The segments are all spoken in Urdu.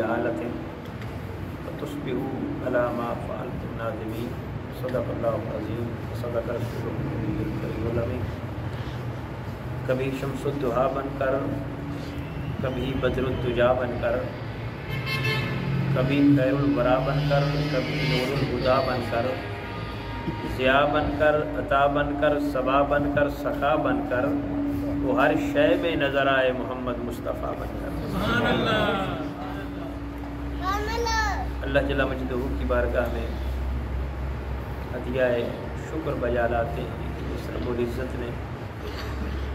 بجہالۃ فتصبحوا علی ما فعلتم نادمین۔ صدق اللہ العظیم، صدق رسول النبی الکریم الامین۔ کبھی شمس الضحیٰ بن کر، کبھی بدر الدجا بن کر، کبھی خیر الورا بن کر، کبھی نور الہدا بن کر، ضیاء بن کر، عطا بن کر، صبا بن کر، سخا بن کر، وہ ہر شے میں نظر آئے محمد مصطفیٰ بن کر۔ سبحان اللہ۔ اللہ جل مجدہ کی بارگاہ میں عطیہ شکر بجا لاتے ہیں کہ اس رب العزت نے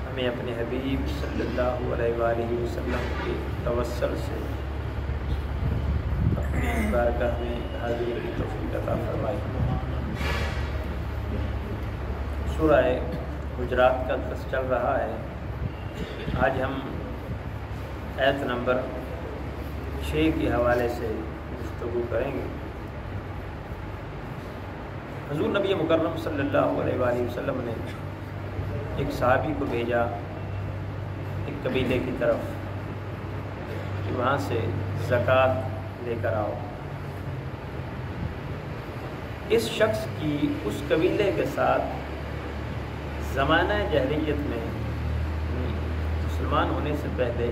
ہمیں اپنے حبیب صلی اللہ علیہ وآلہ وسلم کے توسل سے اپنی بارگاہ میں حاضری کی توفیق عطا فرمائی۔ سورہ حجرات کا درس چل رہا ہے۔ آج ہم آیت نمبر 6 کے حوالے سے گفتگو کریں گے۔ حضور نبی مکرم صلی اللہ علیہ وآلہ وسلم نے ایک صحابی کو بھیجا ایک قبیلے کی طرف کہ وہاں سے زکوٰۃ لے کر آؤ۔ اس شخص کی اس قبیلے کے ساتھ زمانہ جاہلیت میں مسلمان ہونے سے پہلے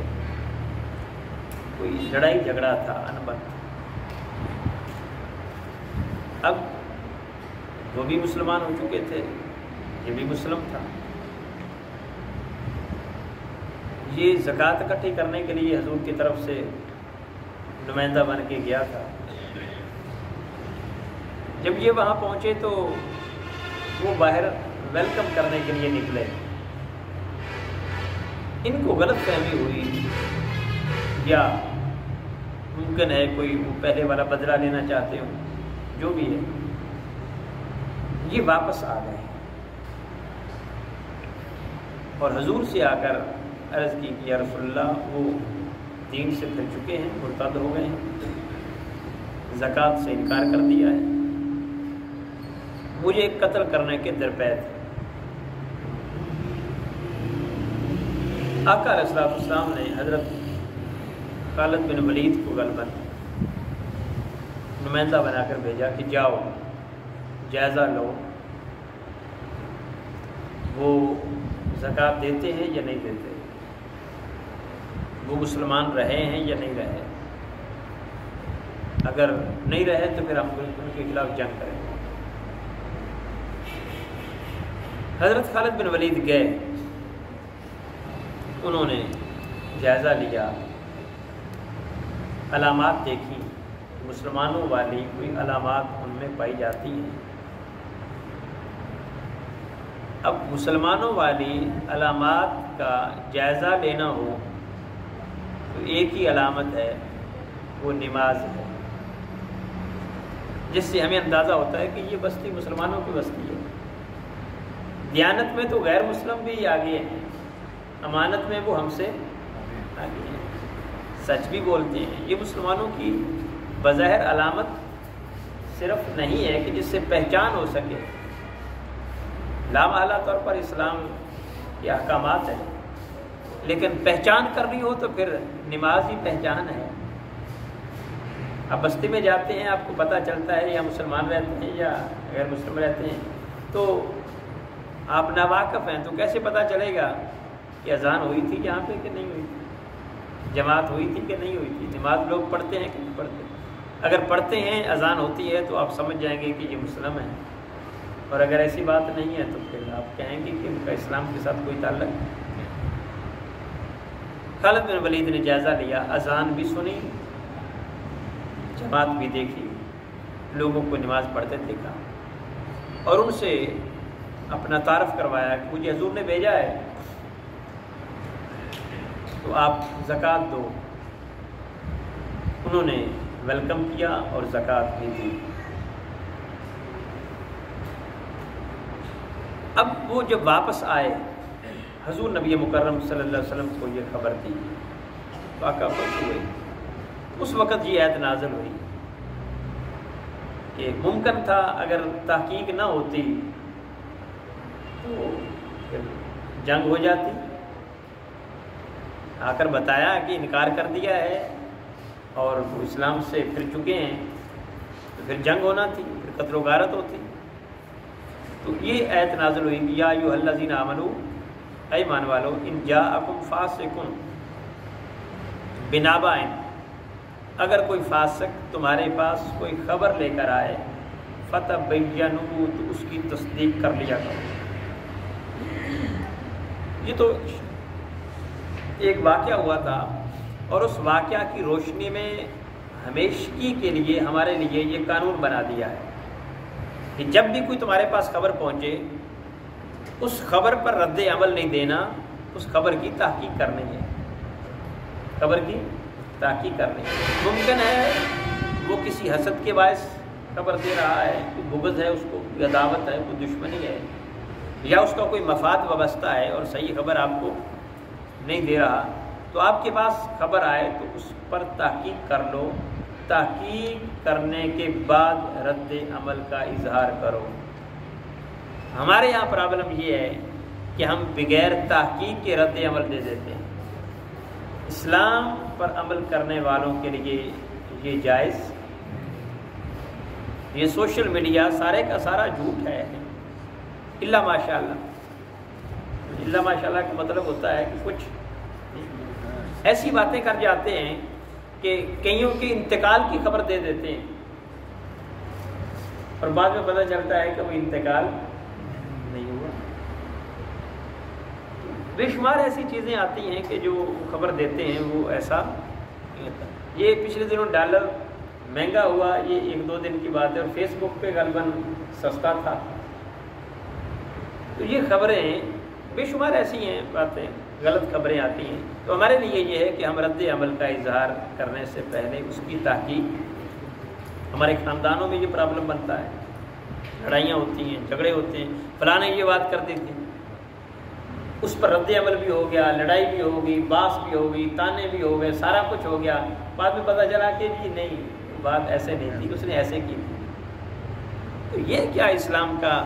کوئی لڑائی جھگڑا تھا، انبن۔ اب وہ بھی مسلمان ہو چکے تھے، یہ بھی مسلم تھا۔ یہ زکوٰۃ اکٹھی کرنے کے لیے حضور کی طرف سے نمائندہ بن کے گیا تھا۔ جب یہ وہاں پہنچے تو وہ باہر ویلکم کرنے کے لیے نکلے۔ ان کو غلط فہمی ہوئی یا ممکن ہے کوئی وہ پہلے والا بدلہ لینا چاہتے ہوں، جو بھی ہے، یہ واپس آ گئے اور حضور سے آ کر عرض کی کہ یا رسول اللہ وہ دین سے پھر چکے ہیں، مرتد ہو گئے ہیں، زکوٰۃ سے انکار کر دیا ہے، مجھے قتل کرنے کے درپیش ہے۔ آقا علیہ السلام نے حضرت خالد بن ولید کو غالباً نمائندہ بنا کر بھیجا کہ جاؤ جائزہ لو، وہ زکوٰۃ دیتے ہیں یا نہیں دیتے، وہ مسلمان رہے ہیں یا نہیں رہے، اگر نہیں رہے تو پھر ہم ان کے خلاف جنگ کریں گے۔ حضرت خالد بن ولید گئے، انہوں نے جائزہ لیا، علامات دیکھی، مسلمانوں والی کوئی علامات ان میں پائی جاتی ہیں۔ اب مسلمانوں والی علامات کا جائزہ لینا ہو تو ایک ہی علامت ہے، وہ نماز ہے، جس سے ہمیں اندازہ ہوتا ہے کہ یہ بستی مسلمانوں کی بستی ہے۔ دیانت میں تو غیر مسلم بھی آگے ہیں، امانت میں وہ ہم سے آگے ہیں، سچ بھی بولتے ہیں۔ یہ مسلمانوں کی بظاہر علامت صرف نہیں ہے کہ جس سے پہچان ہو سکے، لامحالہ طور پر اسلام کے احکامات ہیں، لیکن پہچان کرنی ہو تو پھر نماز ہی پہچان ہے۔ اب بستی میں جاتے ہیں، آپ کو پتہ چلتا ہے یا مسلمان رہتے ہیں یا غیر مسلم رہتے ہیں، تو آپ ناواقف ہیں، تو کیسے پتہ چلے گا کہ اذان ہوئی تھی یہاں پہ کہ نہیں ہوئی تھی، جماعت ہوئی تھی کہ نہیں ہوئی تھی، نماز لوگ پڑھتے ہیں کہ نہیں پڑھتے۔ اگر پڑھتے ہیں، اذان ہوتی ہے، تو آپ سمجھ جائیں گے کہ یہ مسلم ہیں، اور اگر ایسی بات نہیں ہے تو پھر آپ کہیں گے کہ ان کا اسلام کے ساتھ کوئی تعلق نہیں۔ خالد بن ولید نے جائزہ لیا، اذان بھی سنی، جماعت بھی دیکھی، لوگوں کو نماز پڑھتے دیکھا، اور ان سے اپنا تعارف کروایا کہ مجھے حضور نے بھیجا ہے تو آپ زکوٰۃ دو۔ انہوں نے ویلکم کیا اور زکوٰۃ بھی دی۔ اب وہ جب واپس آئے، حضور نبی مکرم صلی اللہ علیہ وسلم کو یہ خبر دی، آقا خوش ہوئے۔ اس وقت یہ آیت نازل ہوئی کہ ممکن تھا اگر تحقیق نہ ہوتی تو پھر جنگ ہو جاتی۔ آ کر بتایا کہ انکار کر دیا ہے اور وہ اسلام سے پھر چکے ہیں تو پھر جنگ ہونا تھی، پھر قتل و غارت ہوتی. تو یہ آیت نازل ہوئی یا ایھا الذین آمنوا، اے ایمان والو، ان جاءکم فاسق بنبأ، اگر کوئی فاسق تمہارے پاس کوئی خبر لے کر آئے، فتبینوا، تو اس کی تصدیق کر لیا کرو. یہ تو ایک واقعہ ہوا تھا، اور اس واقعہ کی روشنی میں ہمیشگی کے لیے ہمارے لیے یہ قانون بنا دیا ہے کہ جب بھی کوئی تمہارے پاس خبر پہنچے، اس خبر پر رد عمل نہیں دینا، اس خبر کی تحقیق کرنی ہے. خبر کی تحقیق کرنی ہے. ممکن ہے وہ کسی حسد کے باعث خبر دے رہا ہے، کوئی بغض ہے اس کو، کوئی عداوت ہے، کوئی دشمنی ہے، یا اس کا کوئی مفاد وابستہ ہے اور صحیح خبر آپ کو نہیں دے رہا. تو آپ کے پاس خبر آئے تو اس پر تحقیق کر لو. تحقیق کرنے کے بعد رد عمل کا اظہار کرو. ہمارے یہاں پرابلم یہ ہے کہ ہم بغیر تحقیق کے رد عمل دے دیتے ہیں. اسلام پر عمل کرنے والوں کے لیے یہ جائز. یہ سوشل میڈیا سارے کا سارا جھوٹ ہے، الا ماشاء اللہ. الا ماشاء اللہ کا مطلب ہوتا ہے کہ کچھ ایسی باتیں کر جاتے ہیں کہ کئیوں کے انتقال کی خبر دے دیتے ہیں، اور بعد میں پتہ چلتا ہے کہ وہ انتقال نہیں ہوا. بے شمار ایسی چیزیں آتی ہیں کہ جو خبر دیتے ہیں وہ ایسا نہیں ہوتا. یہ پچھلے دنوں ڈالر مہنگا ہوا، یہ 1-2 دن کی بات ہے، اور فیس بک پہ غالباً سستا تھا. تو یہ خبریں بے شمار ایسی ہیں، باتیں غلط خبریں آتی ہیں. تو ہمارے لیے یہ ہے کہ ہم رد عمل کا اظہار کرنے سے پہلے اس کی تحقیق. ہمارے خاندانوں میں یہ پرابلم بنتا ہے، لڑائیاں ہوتی ہیں، جھگڑے ہوتے ہیں، فلاں نے یہ بات کر دی تھی، اس پر رد عمل بھی ہو گیا، لڑائی بھی ہو گئی، باس بھی ہو گئی، تانے بھی ہو گئے، سارا کچھ ہو گیا. بعد میں پتہ چلا کہ جی نہیں، بات ایسے نہیں تھی، اس نے ایسے کی تھی. تو یہ کیا اسلام کا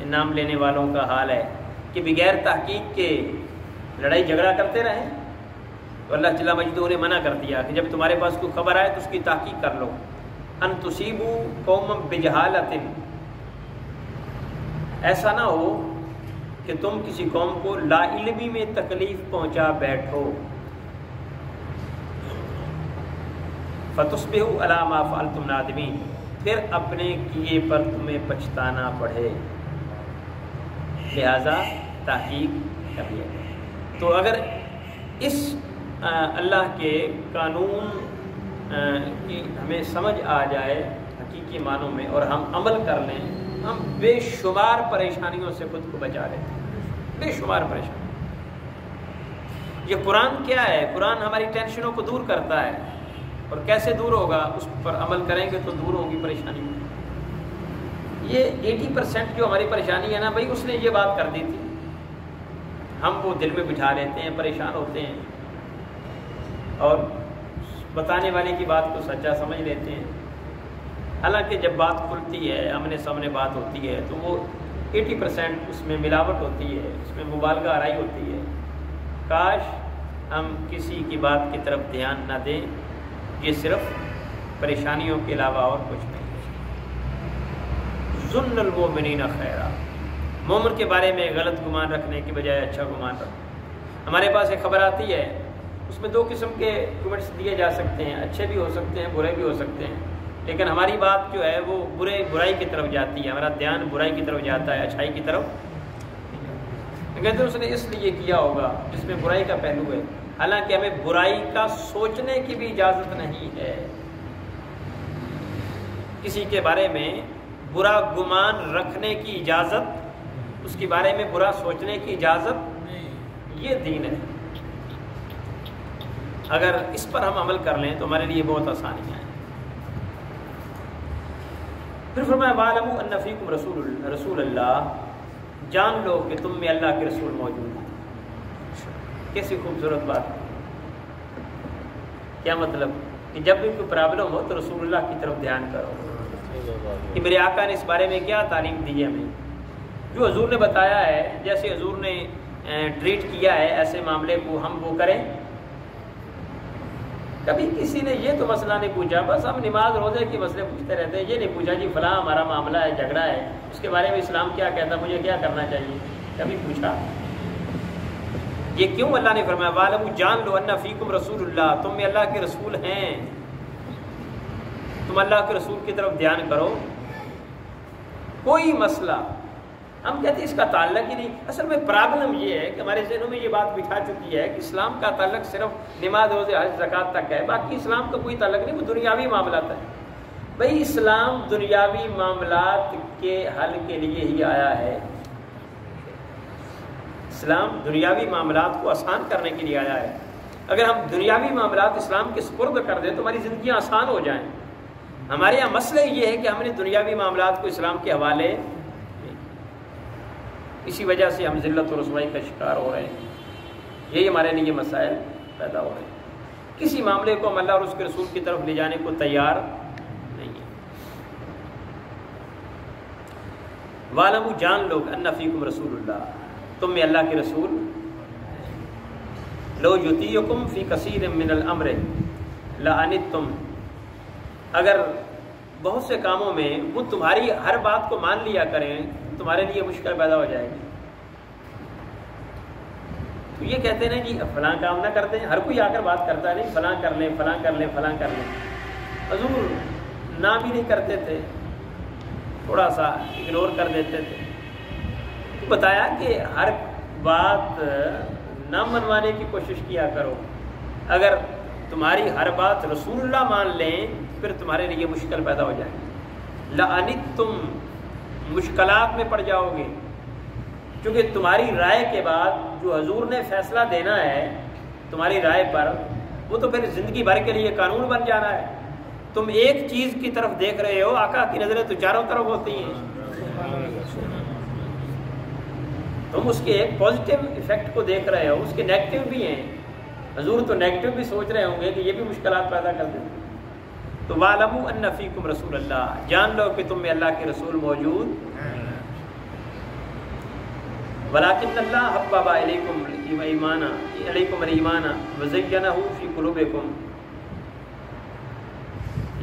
نام لینے والوں کا حال ہے کہ بغیر تحقیق کے لڑائی جھگڑا کرتے رہیں؟ تو اللہ جل مجدہ نے منع کر دیا کہ جب تمہارے پاس کوئی خبر آئے تو اس کی تحقیق کر لو. ان تصیبوا قوما بجہالۃ، ایسا نہ ہو کہ تم کسی قوم کو لا علمی میں تکلیف پہنچا بیٹھو. فتصبحوا علی ما فعلتم نادمین، پھر اپنے کیے پر تمہیں پچھتانا پڑے. لہذا تحقیق کر لیا. تو اگر اس اللہ کے قانون کی ہمیں سمجھ آ جائے حقیقی معنوں میں اور ہم عمل کر لیں، ہم بے شمار پریشانیوں سے خود کو بچا لیتے ہیں. بے شمار پریشانی. یہ قرآن کیا ہے؟ قرآن ہماری ٹینشنوں کو دور کرتا ہے، اور کیسے دور ہوگا؟ اس پر عمل کریں گے تو دور ہوگی پریشانی. یہ 80% جو ہماری پریشانی ہے نا بھائی، اس نے یہ بات کر دی تھی، ہم وہ دل میں بٹھا لیتے ہیں، پریشان ہوتے ہیں، اور بتانے والے کی بات کو سچا سمجھ لیتے ہیں. حالانکہ جب بات کھلتی ہے، آمنے سامنے بات ہوتی ہے، تو وہ 80% اس میں ملاوٹ ہوتی ہے، اس میں مبالغہ آرائی ہوتی ہے. کاش ہم کسی کی بات کی طرف دھیان نہ دیں. یہ صرف پریشانیوں کے علاوہ اور کچھ نہیں. ظن المؤمنین خیرا، مومن کے بارے میں غلط گمان رکھنے کی بجائے اچھا گمان رکھو. ہمارے پاس ایک خبر آتی ہے، اس میں 2 قسم کے کمنٹس دیے جا سکتے ہیں، اچھے بھی ہو سکتے ہیں، برے بھی ہو سکتے ہیں. لیکن ہماری بات جو ہے وہ برائی کی طرف جاتی ہے، ہمارا دھیان برائی کی طرف جاتا ہے، اچھائی کی طرف. کہتے اس نے اس لیے کیا ہوگا جس میں برائی کا پہلو ہے. حالانکہ ہمیں برائی کا سوچنے کی بھی اجازت نہیں ہے. کسی کے بارے میں برا گمان رکھنے کی اجازت، اس کے بارے میں برا سوچنے کی اجازت، یہ دین ہے. اگر اس پر ہم عمل کر لیں تو ہمارے لیے بہت آسانیاں ہیں. پھر فرمایا وَاعْلَمُوا أَنَّ فِيكُمْ رسول اللہ، جان لو کہ تم میں اللہ کے رسول موجود ہیں. کیسی خوبصورت بات. کیا مطلب؟ کہ جب بھی کوئی پرابلم ہو تو رسول اللہ کی طرف دھیان کرو کہ میرے آقا نے اس بارے میں کیا تعلیم دی ہے ہمیں. جو حضور نے بتایا ہے، جیسے حضور نے ٹریٹ کیا ہے ایسے معاملے کو ہم وہ کریں. کبھی کسی نے یہ تو مسئلہ نہیں پوچھا، بس ہم نماز روزے کی مسئلے پوچھتے رہتے ہیں، یہ نہیں پوچھا جی فلاں ہمارا معاملہ ہے، جھگڑا ہے، اس کے بارے میں اسلام کیا کہتا، مجھے کیا کرنا چاہیے، کبھی پوچھا؟ یہ کیوں اللہ نے فرمایا وَاعْلَمُوا، جان لو ان فیکم رسول اللہ، تم میں اللہ کے رسول ہیں، تم اللہ کے رسول کی طرف دھیان کرو۔ کوئی مسئلہ ہم کہتے ہیں اس کا تعلق ہی نہیں، اصل میں پرابلم یہ ہے کہ ہمارے ذہنوں میں یہ بات بٹھا چکی ہے کہ اسلام کا تعلق صرف نماز روزے حج زکوٰۃ تک ہے، باقی اسلام کا کوئی تعلق نہیں، وہ دنیاوی معاملات ہے۔ بھائی اسلام دنیاوی معاملات کے حل کے لیے ہی آیا ہے، اسلام دنیاوی معاملات کو آسان کرنے کے لیے آیا ہے۔ اگر ہم دنیاوی معاملات اسلام کے سپرد کر دیں تو ہماری زندگیاں آسان ہو جائیں۔ ہمارے یہاں مسئلہ یہ ہے کہ ہم نے دنیاوی معاملات کو اسلام کے حوالے، اسی وجہ سے ہم ذلت و رسوائی کا شکار ہو رہے ہیں، یہی ہمارے لیے مسائل پیدا ہو رہے ہیں۔ کسی معاملے کو ہم اللہ اور اس کے رسول کی طرف لے جانے کو تیار نہیں ہیں۔ وَاعْلَمُوا، جان لو ان فیکم رسول اللہ، تم میں اللہ کے رسول، لو یطیعکم فی کثیر من الامر لعنتم، اگر بہت سے کاموں میں وہ تمہاری ہر بات کو مان لیا کریں تمہارے لیے مشکل پیدا ہو جائے گی۔ تو یہ کہتے ہیں جی فلاں کام نہ کرتے ہیں، ہر کوئی آ کر بات کرتا ہے، نہیں فلاں کر لیں، فلاں کر لیں، فلاں کر لیں۔ حضور نہ بھی نہیں کرتے تھے، تھوڑا سا اگنور کر دیتے تھے۔ تو بتایا کہ ہر بات نہ منوانے کی کوشش کیا کرو، اگر تمہاری ہر بات رسول اللہ مان لیں پھر تمہارے لیے مشکل پیدا ہو جائے گی، لعنتم، مشکلات میں پڑ جاؤ گے، کیونکہ تمہاری رائے کے بعد جو حضور نے فیصلہ دینا ہے تمہاری رائے پر، وہ تو پھر زندگی بھر کے لیے قانون بن جانا ہے۔ تم ایک چیز کی طرف دیکھ رہے ہو، آقا کی نظریں تو چاروں طرف ہوتی ہیں، تم اس کے ایک پازیٹیو ایفیکٹ کو دیکھ رہے ہو، اس کے نیگیٹو بھی ہیں، حضور تو نیگیٹو بھی سوچ رہے ہوں گے کہ یہ بھی مشکلات پیدا کر دیں۔ تو وَاعْلَمُوا أَنَّ فِيكُمْ رَسُولَ اللَّهِ، جان لو کہ تم میں اللہ کے رسول موجود، وَلَٰكِنَّ اللَّهَ حَبَّبَ إِلَيْكُمُ الْإِيمَانَ وَزَيَّنَهُ فِي قُلُوبِكُمْ،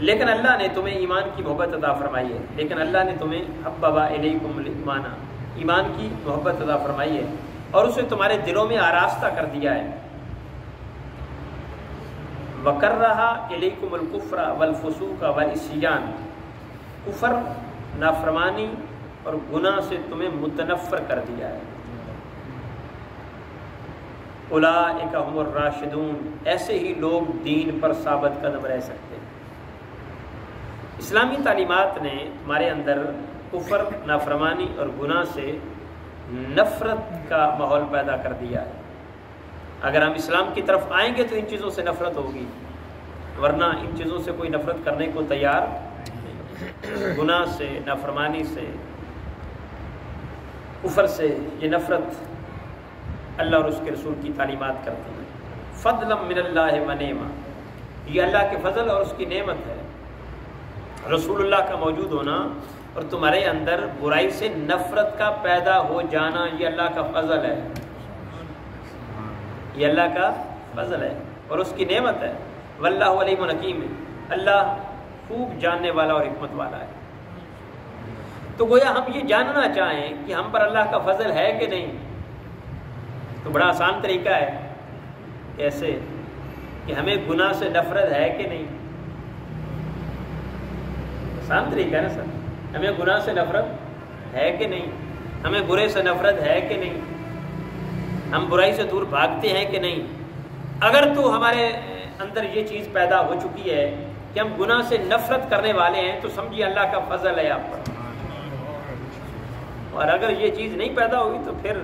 لیکن اللہ نے تمہیں ایمان کی محبت عطا فرمائی ہے، لیکن اللہ نے تمہیں حَبَّبَ إِلَيْكُمُ الْإِيمَانَ، ایمان کی محبت عطا فرمائی ہے اور اسے تمہارے دلوں میں آراستہ کر دیا ہے۔ وَكَرَّهَ إِلَيْكُمُ الْكُفْرَ وَالْفُسُوقَ وَالْعِصْيَانَ، کفر، نافرمانی اور گناہ سے تمہیں متنفر کر دیا ہے۔ اولئک هم الراشدون، ایسے ہی لوگ دین پر ثابت قدم رہ سکتے ہیں۔ اسلامی تعلیمات نے ہمارے اندر کفر، نافرمانی اور گناہ سے نفرت کا ماحول پیدا کر دیا ہے۔ اگر ہم اسلام کی طرف آئیں گے تو ان چیزوں سے نفرت ہوگی، ورنہ ان چیزوں سے کوئی نفرت کرنے کو تیار نہیں۔ گناہ سے، نافرمانی سے، کفر سے یہ نفرت اللہ اور اس کے رسول کی تعلیمات کرتے ہیں۔ فضلا من اللہ و نعمہ، یہ اللہ کے فضل اور اس کی نعمت ہے، رسول اللہ کا موجود ہونا اور تمہارے اندر برائی سے نفرت کا پیدا ہو جانا، یہ اللہ کا فضل ہے، یہ اللہ کا فضل ہے اور اس کی نعمت ہے۔ واللہ علیم حکیم، اللہ خوب جاننے والا اور حکمت والا ہے۔ تو گویا ہم یہ جاننا چاہیں کہ ہم پر اللہ کا فضل ہے کہ نہیں، تو بڑا آسان طریقہ ہے، کیسے کہ ہمیں گناہ سے نفرت ہے کہ نہیں، آسان طریقہ ہے نا سر، ہمیں گناہ سے نفرت ہے کہ نہیں، ہمیں برے سے نفرت ہے کہ نہیں، ہم برائی سے دور بھاگتے ہیں کہ نہیں۔ اگر تو ہمارے اندر یہ چیز پیدا ہو چکی ہے کہ ہم گناہ سے نفرت کرنے والے ہیں تو سمجھیے اللہ کا فضل ہے آپ پر، اور اگر یہ چیز نہیں پیدا ہوئی تو پھر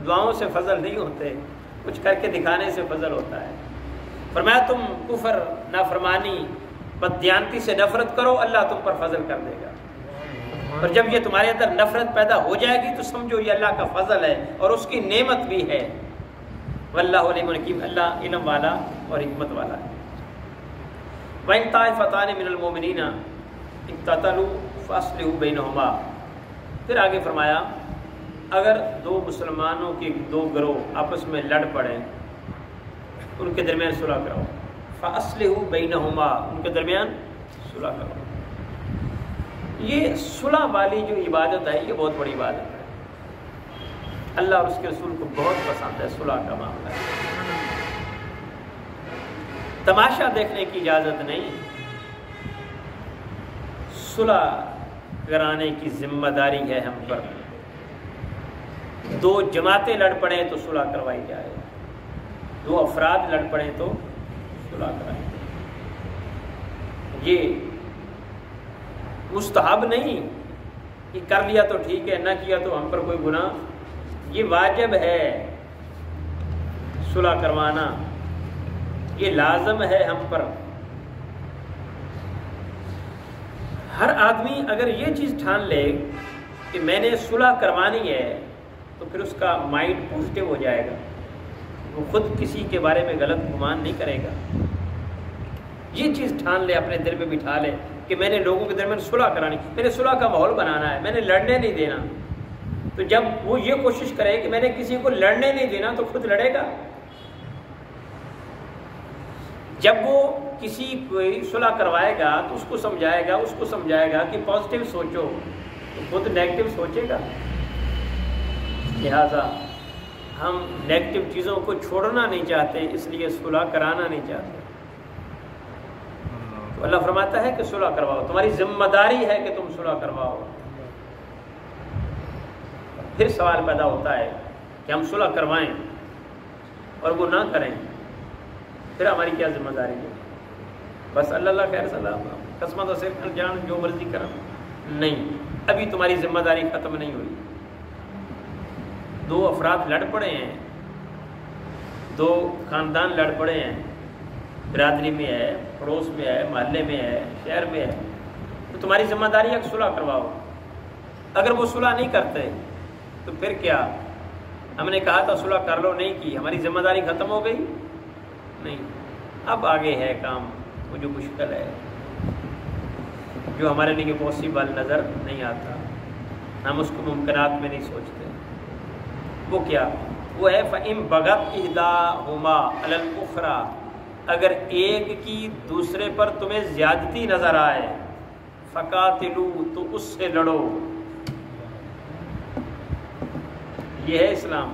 دعاؤں سے فضل نہیں ہوتے، کچھ کر کے دکھانے سے فضل ہوتا ہے۔ فرمایا تم کفر، نافرمانی، بددیانتی سے نفرت کرو، اللہ تم پر فضل کر دے گا، اور جب یہ تمہارے اندر نفرت پیدا ہو جائے گی تو سمجھو یہ اللہ کا فضل ہے اور اس کی نعمت بھی ہے۔ واللہ علیم حکیم، اللہ علم والا اور حکمت والا ہے۔ وَإِن طَائِفَتَانِ مِنَ الْمُؤْمِنِينَ اقْتَتَلُوا فَأَصْلِحُوا بَيْنَهُمَا، پھر آگے فرمایا اگر دو مسلمانوں کے دو گروہ آپس میں لڑ پڑیں ان کے درمیان صلح کراؤ۔ فَأَصْلِحُوا بَيْنَهُمَا، ان کے درمیان صلح کرو۔ یہ صلح والی جو عبادت ہے یہ بہت بڑی عبادت ہے، اللہ اور اس کے رسول کو بہت پسند ہے صلح کا معاملہ ہے۔ تماشا دیکھنے کی اجازت نہیں، صلح کرانے کی ذمہ داری ہے ہم پر۔ دو جماعتیں لڑ پڑیں تو صلح کروائی جائے، دو افراد لڑ پڑیں تو صلح کرائی جائے۔ یہ مستحب نہیں کہ کر لیا تو ٹھیک ہے، نہ کیا تو ہم پر کوئی گناہ، یہ واجب ہے صلح کروانا، یہ لازم ہے ہم پر۔ ہر آدمی اگر یہ چیز ٹھان لے کہ میں نے صلح کروانی ہے تو پھر اس کا مائنڈ پازیٹیو ہو جائے گا، وہ خود کسی کے بارے میں غلط گمان نہیں کرے گا۔ یہ چیز ٹھان لے، اپنے دل میں بٹھا لے کہ میں نے لوگوں کے درمیان صلح کرانی، میں نے صلح کا ماحول بنانا ہے، میں نے لڑنے نہیں دینا۔ تو جب وہ یہ کوشش کرے کہ میں نے کسی کو لڑنے نہیں دینا تو خود لڑے گا۔ جب وہ کسی کو صلح کروائے گا تو اس کو سمجھائے گا کہ پازیٹیو سوچو، تو خود نیگیٹو سوچے گا۔ لہذا ہم نیگیٹو چیزوں کو چھوڑنا نہیں چاہتے، اس لیے صلح کرانا نہیں چاہتے۔ تو اللہ فرماتا ہے کہ صلح کرواؤ، تمہاری ذمہ داری ہے کہ تم صلح کرواؤ۔ پھر سوال پیدا ہوتا ہے کہ ہم صلح کروائیں اور وہ نہ کریں، پھر ہماری کیا ذمہ داری ہے؟ بس اللہ خیر سلام، قسمت و صرف جان جو مرضی کرم، نہیں، ابھی تمہاری ذمہ داری ختم نہیں ہوئی۔ دو افراد لڑ پڑے ہیں، دو خاندان لڑ پڑے ہیں، برادری میں ہے، پڑوس میں ہے، محلے میں ہے، شہر میں ہے، تو تمہاری ذمہ داری ہے کہ صلح کرواؤ۔ اگر وہ صلح نہیں کرتے تو پھر کیا؟ ہم نے کہا تھا صلح کر لو، نہیں کی، ہماری ذمہ داری ختم ہو گئی؟ نہیں، اب آگے ہے کام وہ جو مشکل ہے، جو ہمارے لیے پاسبل نظر نہیں آتا، ہم اس کو ممکنات میں نہیں سوچتے۔ وہ کیا؟ وہ ہے فَإِن بَغَتْ إِحْدَاهُمَا عَلَى الْأُخْرَى، اگر ایک کی دوسرے پر تمہیں زیادتی نظر آئے، فَقَاتِلُوا، تو اس سے لڑو۔ یہ ہے اسلام،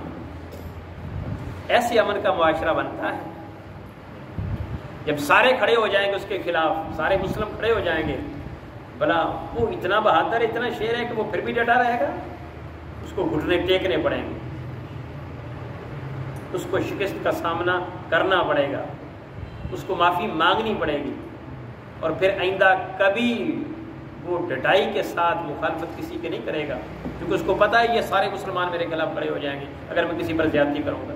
ایسے امن کا معاشرہ بنتا ہے جب سارے کھڑے ہو جائیں گے اس کے خلاف، سارے مسلم کھڑے ہو جائیں گے۔ بھلا وہ اتنا بہادر، اتنا شیر ہے کہ وہ پھر بھی ڈٹا رہے گا، اس کو گھٹنے ٹیکنے پڑیں گے، اس کو شکست کا سامنا کرنا پڑے گا، اس کو معافی مانگنی پڑے گی، اور پھر آئندہ کبھی وہ ڈٹائی کے ساتھ مخالفت کسی کے نہیں کرے گا، کیونکہ اس کو پتہ ہے یہ سارے مسلمان میرے خلاف کھڑے ہو جائیں گے اگر میں کسی پر زیادتی کروں گا۔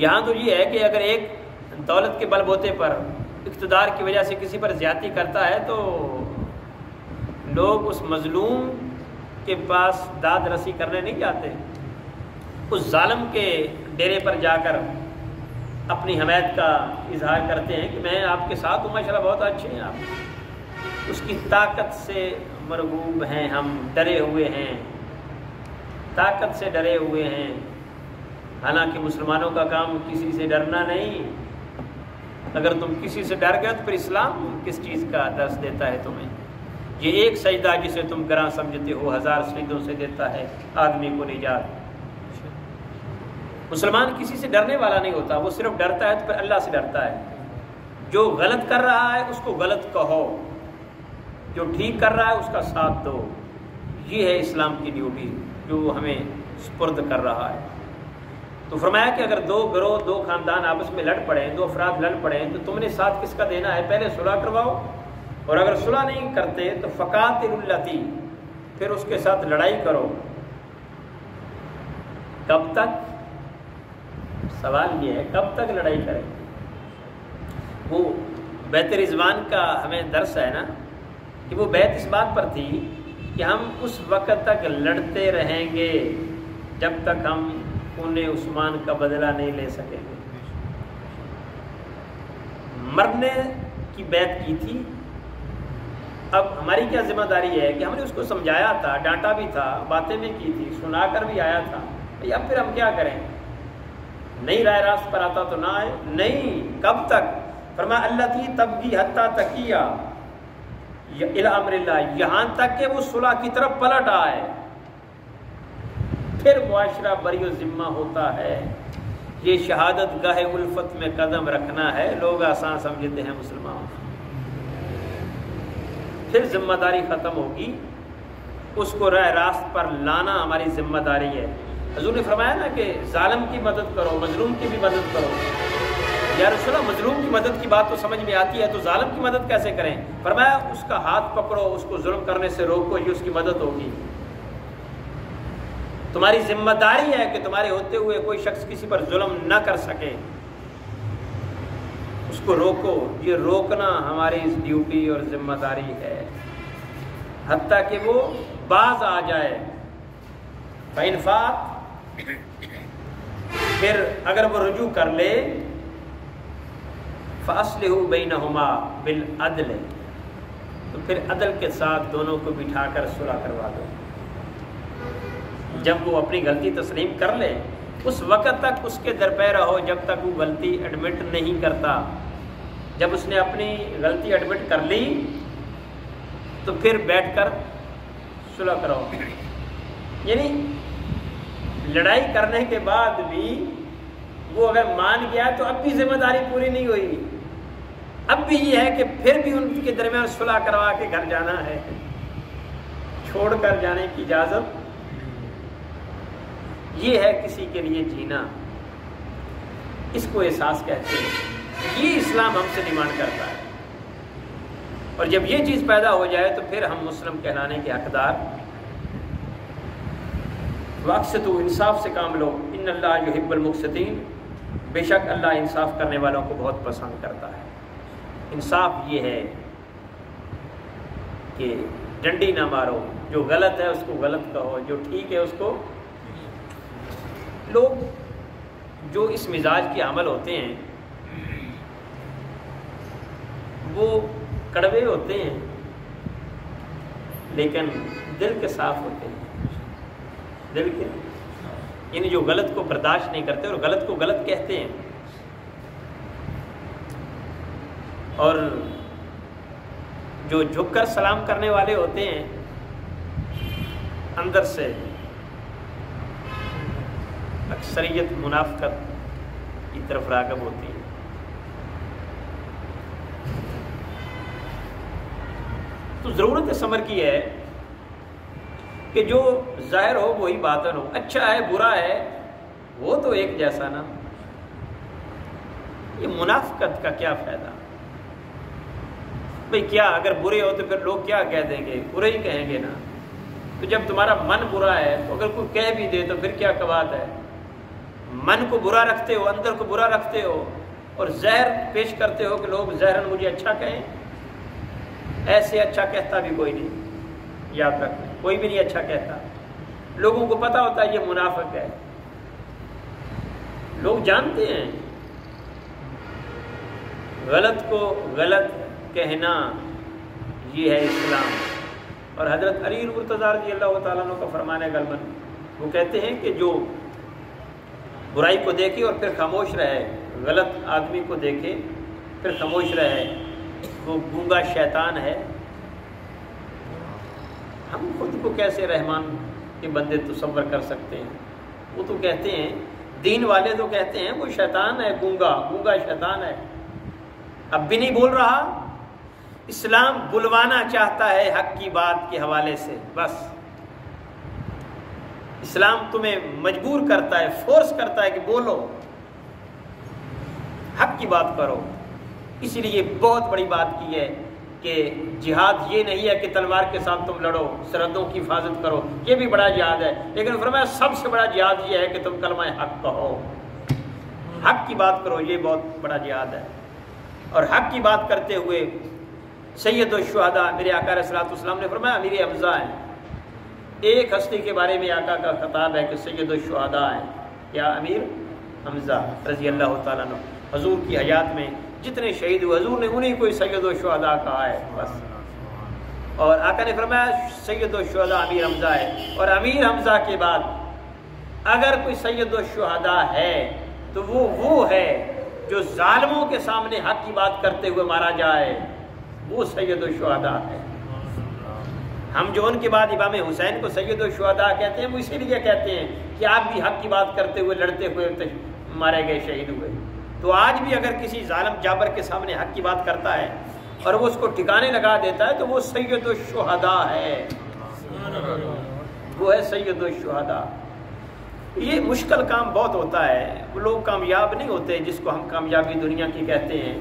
یہاں تو یہ ہے کہ اگر ایک دولت کے بل بوتے پر، اقتدار کی وجہ سے کسی پر زیادتی کرتا ہے تو لوگ اس مظلوم کے پاس داد رسی کرنے نہیں جاتے، اس ظالم کے ڈیرے پر جا کر اپنی حمایت کا اظہار کرتے ہیں کہ میں آپ کے ساتھ ہوں، ماشاءاللہ بہت اچھے ہیں آپ۔ اس کی طاقت سے مرغوب ہیں، ہم ڈرے ہوئے ہیں، طاقت سے ڈرے ہوئے ہیں۔ حالانکہ مسلمانوں کا کام کسی سے ڈرنا نہیں، اگر تم کسی سے ڈر گئے تو پھر اسلام کس چیز کا درس دیتا ہے تمہیں؟ یہ ایک سجدہ جسے تم گراں سمجھتے ہو 1000 سجدوں سے دیتا ہے آدمی کو نجات۔ مسلمان کسی سے ڈرنے والا نہیں ہوتا، وہ صرف ڈرتا ہے تو پھر اللہ سے ڈرتا ہے۔ جو غلط کر رہا ہے اس کو غلط کہو، جو ٹھیک کر رہا ہے اس کا ساتھ دو۔ یہ ہے اسلام کی ڈیوٹی جو ہمیں سپرد کر رہا ہے۔ تو فرمایا کہ اگر دو گروہ، دو خاندان آپس میں لڑ پڑیں، دو افراد لڑ پڑیں، تو تم نے ساتھ کس کا دینا ہے؟ پہلے صلح کرواؤ، اور اگر صلح نہیں کرتے تو فقاتلوا اللاتی، پھر اس کے ساتھ لڑائی کرو۔ کب تک؟ سوال یہ ہے کب تک لڑائی کریں؟ وہ بیت رضوان کا ہمیں درس ہے نا کہ وہ بیت اس بات پر تھی کہ ہم اس وقت تک لڑتے رہیں گے جب تک ہم خون عثمان کا بدلہ نہیں لے سکیں گے۔ مرنے کی بیعت کی تھی، اب ہماری کیا ذمہ داری ہے کہ ہم نے اس کو سمجھایا تھا، ڈانٹا بھی تھا، باتیں بھی کی تھی، سنا کر بھی آیا تھا، اب پھر ہم کیا کریں؟ نہیں رائے راست پر آتا تو نہ آئے. نہیں، کب تک؟ فرمایا اللہ تھی تبغی حتیٰ تقیہ الی امر اللہ، یہاں تک کہ وہ صلح کی طرف پلٹ آئے، پھر معاشرہ بری و ذمہ ہوتا ہے. یہ شہادت گاہ الفت میں قدم رکھنا ہے. لوگ آسان سمجھتے ہیں مسلمان، پھر ذمہ داری ختم ہوگی. اس کو راہ راست پر لانا ہماری ذمہ داری ہے. حضور نے فرمایا نا کہ ظالم کی مدد کرو، مظلوم کی بھی مدد کرو. یا رسول اللہ مظلوم کی مدد کی بات تو سمجھ میں آتی ہے، تو ظالم کی مدد کیسے کریں؟ فرمایا اس کا ہاتھ پکڑو، اس کو ظلم کرنے سے روکو، یہ اس کی مدد ہوگی. تمہاری ذمہ داری ہے کہ تمہارے ہوتے ہوئے کوئی شخص کسی پر ظلم نہ کر سکے، اس کو روکو. یہ روکنا ہماری ڈیوٹی اور ذمہ داری ہے، حتیٰ کہ وہ باز آ جائے. فَإِنْ پھر اگر وہ رجوع کر لے، فَأَصْلِحُوا بَيْنَهُمَا بِالْعَدْلِ، تو پھر عدل کے ساتھ دونوں کو بٹھا کر صلح کروا دو. جب وہ اپنی غلطی تسلیم کر لے، اس وقت تک اس کے درپے رہو جب تک وہ غلطی ایڈمٹ نہیں کرتا. جب اس نے اپنی غلطی ایڈمٹ کر لی تو پھر بیٹھ کر صلح کرو. یعنی لڑائی کرنے کے بعد بھی وہ اگر مان گیا تو اب بھی ذمہ داری پوری نہیں ہوئی. اب بھی یہ ہے کہ پھر بھی ان کے درمیان صلح کروا کے گھر جانا ہے، چھوڑ کر جانے کی اجازت. یہ ہے کسی کے لیے جینا، اس کو احساس کہتے ہیں. یہ اسلام ہم سے ڈیمانڈ کرتا ہے. اور جب یہ چیز پیدا ہو جائے تو پھر ہم مسلم کہلانے کے حقدار. واقعتو انصاف سے کام لو، ان اللہ یحب المقسطین، بے شک اللہ انصاف کرنے والوں کو بہت پسند کرتا ہے. انصاف یہ ہے کہ ڈنڈی نہ مارو، جو غلط ہے اس کو غلط کہو، جو ٹھیک ہے اس کو. لوگ جو اس مزاج کے عمل ہوتے ہیں وہ کڑوے ہوتے ہیں لیکن دل کے صاف ہوتے ہیں. دل کے یعنی جو غلط کو برداشت نہیں کرتے اور غلط کو غلط کہتے ہیں. اور جو جھک کر سلام کرنے والے ہوتے ہیں اندر سے اکثریت منافقت کی طرف راغب ہوتی ہے. تو ضرورت سمر کی ہے کہ جو ظاہر ہو وہی باطن ہو. اچھا ہے برا ہے وہ تو ایک جیسا نا. یہ منافقت کا کیا فائدہ بھئی؟ کیا اگر برے ہو تو پھر لوگ کیا کہہ دیں گے؟ برے ہی کہیں گے نا. تو جب تمہارا من برا ہے تو اگر کوئی کہہ بھی دے تو پھر کیا بات ہے؟ من کو برا رکھتے ہو، اندر کو برا رکھتے ہو اور زہر پیش کرتے ہو کہ لوگ زہرن مجھے اچھا کہیں. ایسے اچھا کہتا بھی کوئی نہیں، یاد رکھنا، کوئی بھی نہیں اچھا کہتا. لوگوں کو پتا ہوتا ہے یہ منافق ہے، لوگ جانتے ہیں. غلط کو غلط کہنا یہ ہے اسلام. اور حضرت علی المرتضیٰ رضی اللہ تعالیٰ عنہ کا فرمان ہے غالباً، وہ کہتے ہیں کہ جو برائی کو دیکھے اور پھر خاموش رہے، غلط آدمی کو دیکھے پھر خاموش رہے، وہ گونگا شیطان ہے. ہم خود کو کیسے رحمان کے بندے تصور کر سکتے ہیں؟ وہ تو کہتے ہیں، دین والے تو کہتے ہیں وہ شیطان ہے، گونگا شیطان ہے. اب بھی نہیں بول رہا. اسلام بلوانا چاہتا ہے حق کی بات کے حوالے سے. بس اسلام تمہیں مجبور کرتا ہے، فورس کرتا ہے کہ بولو، حق کی بات کرو. اسی لیے بہت بڑی بات کی ہے کہ جہاد یہ نہیں ہے کہ تلوار کے ساتھ تم لڑو، سرحدوں کی حفاظت کرو، یہ بھی بڑا جہاد ہے. لیکن فرمایا سب سے بڑا جہاد یہ ہے کہ تم کلمہ حق کہو، حق کی بات کرو. یہ بہت بڑا جہاد ہے. اور حق کی بات کرتے ہوئے سید الشہداء میرے آقا علیہ الصلوۃ والسلام نے فرمایا امیر حمزہ ہیں. ایک ہستی کے بارے میں آقا کا خطاب ہے کہ سید الشہداء ہیں، کیا؟ امیر حمزہ رضی اللہ تعالیٰ عنہ. حضور کی حیات میں جتنے شہید ہوئے حضور نے انہیں کوئی سید الشہداء کہا ہے بس. اور آقا نے فرمایا سید الشہداء امیر حمزہ ہے. اور امیر حمزہ کے بعد اگر کوئی سید الشہداء ہے تو وہ ہے جو ظالموں کے سامنے حق کی بات کرتے ہوئے مارا جائے، وہ سید الشہداء ہے۔ ہم جو ان کے بعد امام حسین کو سید الشہداء کہتے ہیں، وہ اسی لیے کہتے ہیں کہ آپ بھی حق کی بات کرتے ہوئے لڑتے ہوئے مارے گئے، شہید ہوئے۔ تو آج بھی اگر کسی ظالم جابر کے سامنے حق کی بات کرتا ہے اور وہ اس کو ٹھکانے لگا دیتا ہے تو وہ سید الشہداء ہے، وہ ہے سید الشہداء۔ یہ مشکل کام بہت ہوتا ہے، وہ لوگ کامیاب نہیں ہوتے جس کو ہم کامیابی دنیا کی کہتے ہیں،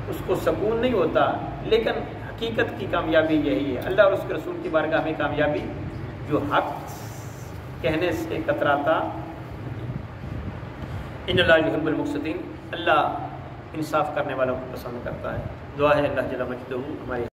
اس کو سکون نہیں ہوتا، لیکن حقیقت کی کامیابی یہی ہے۔ اللہ اور اس کے رسول کی بارگاہ میں کامیابی جو حق کہنے سے کتراتا، ان اللہ یحب المقسطین، اللہ انصاف کرنے والوں کو پسند کرتا ہے۔ دعا ہے اللہ جل مجدہ ہمارے